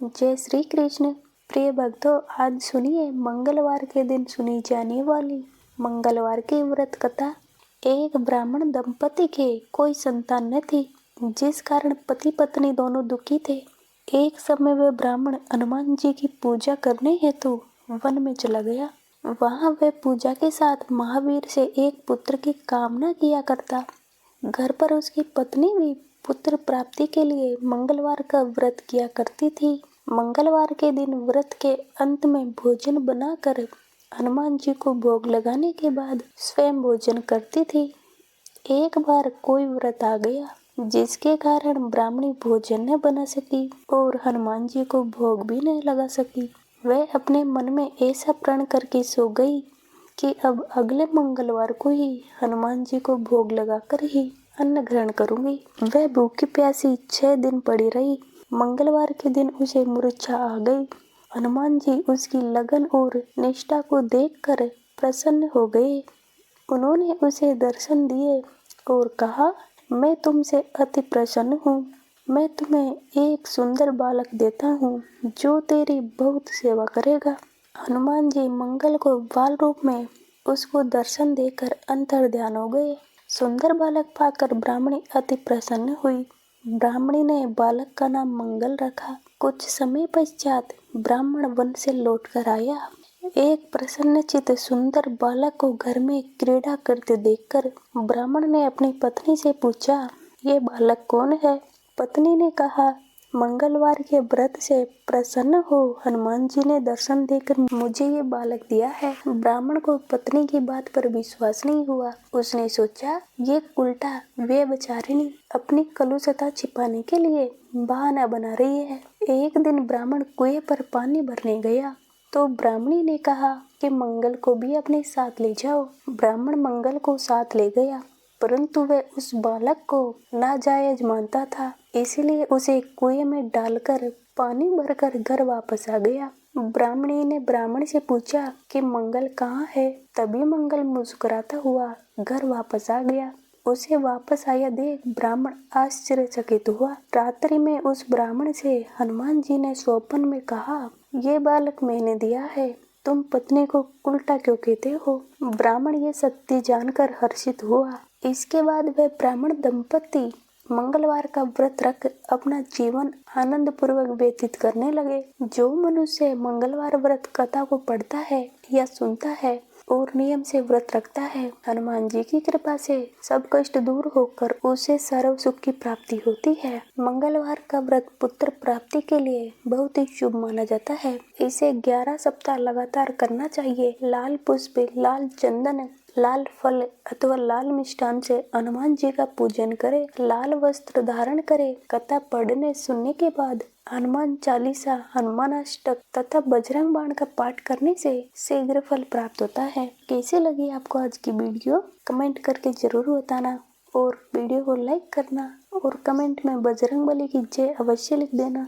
जय श्री कृष्ण। प्रिय भक्तों, आज सुनिए मंगलवार के दिन सुनी जाने वाली मंगलवार की व्रत कथा। एक ब्राह्मण दंपति के कोई संतान न थी, जिस कारण पति पत्नी दोनों दुखी थे। एक समय वह ब्राह्मण हनुमान जी की पूजा करने हेतु वन में चला गया। वहां वह पूजा के साथ महावीर से एक पुत्र की कामना किया करता। घर पर उसकी पत्नी भी पुत्र प्राप्ति के लिए मंगलवार का व्रत किया करती थी। मंगलवार के दिन व्रत के अंत में भोजन बनाकर हनुमान जी को भोग लगाने के बाद स्वयं भोजन करती थी। एक बार कोई व्रत आ गया, जिसके कारण ब्राह्मणी भोजन न बना सकी और हनुमान जी को भोग भी नहीं लगा सकी। वह अपने मन में ऐसा प्रण करके सो गई कि अब अगले मंगलवार को ही हनुमान जी को भोग लगाकर ही अन्न ग्रहण करूंगी। वह भूखी प्यासी 6 दिन पड़ी रही। मंगलवार के दिन उसे मूर्छा आ गई। हनुमान जी उसकी लगन और निष्ठा को देखकर प्रसन्न हो गए। उन्होंने उसे दर्शन दिए और कहा, मैं तुमसे अति प्रसन्न हूँ। मैं तुम्हें एक सुंदर बालक देता हूँ, जो तेरी बहुत सेवा करेगा। हनुमान जी मंगल को बाल रूप में उसको दर्शन देकर अंतर ध्यान हो गए। सुंदर बालक पाकर ब्राह्मणी अति प्रसन्न हुई। ब्राह्मणी ने बालक का नाम मंगल रखा। कुछ समय पश्चात ब्राह्मण वन से लौटकर आया। एक प्रसन्नचित्त सुंदर बालक को घर में क्रीड़ा करते देखकर ब्राह्मण ने अपनी पत्नी से पूछा, ये बालक कौन है? पत्नी ने कहा, मंगलवार के व्रत से प्रसन्न हो हनुमान जी ने दर्शन देकर मुझे ये बालक दिया है। ब्राह्मण को पत्नी की बात पर विश्वास नहीं हुआ। उसने सोचा, ये उल्टा वे बेचारिणी अपनी कलुषता छिपाने के लिए बहाना बना रही है। एक दिन ब्राह्मण कुएं पर पानी भरने गया तो ब्राह्मणी ने कहा कि मंगल को भी अपने साथ ले जाओ। ब्राह्मण मंगल को साथ ले गया, परंतु वह उस बालक को नाजायज मानता था, इसलिए उसे कुएं में डालकर पानी भरकर घर वापस आ गया। ब्राह्मणी ने ब्राह्मण से पूछा कि मंगल कहाँ है? तभी मंगल मुस्कुराता हुआ घर वापस आ गया। उसे वापस आया देख ब्राह्मण आश्चर्यचकित हुआ। रात्रि में उस ब्राह्मण से हनुमान जी ने स्वप्न में कहा, ये बालक मैंने दिया है, तुम पत्नी को उल्टा क्यों कहते हो? ब्राह्मण ये सत्य जानकर हर्षित हुआ। इसके बाद वह ब्राह्मण दंपति मंगलवार का व्रत रख अपना जीवन आनंद पूर्वक व्यतीत करने लगे। जो मनुष्य मंगलवार व्रत कथा को पढ़ता है या सुनता है और नियम से व्रत रखता है, हनुमान जी की कृपा से सब कष्ट दूर होकर उसे सर्व सुख की प्राप्ति होती है। मंगलवार का व्रत पुत्र प्राप्ति के लिए बहुत ही शुभ माना जाता है। इसे 11 सप्ताह लगातार करना चाहिए। लाल पुष्प, लाल चंदन, लाल फल अथवा लाल मिष्ठान से हनुमान जी का पूजन करें। लाल वस्त्र धारण करें। कथा पढ़ने सुनने के बाद हनुमान चालीसा, हनुमान अष्टक तथा बजरंग बाण का पाठ करने से शीघ्र फल प्राप्त होता है। कैसे लगी आपको आज की वीडियो? कमेंट करके जरूर बताना और वीडियो को लाइक करना और कमेंट में बजरंग बली की जय अवश्य लिख देना।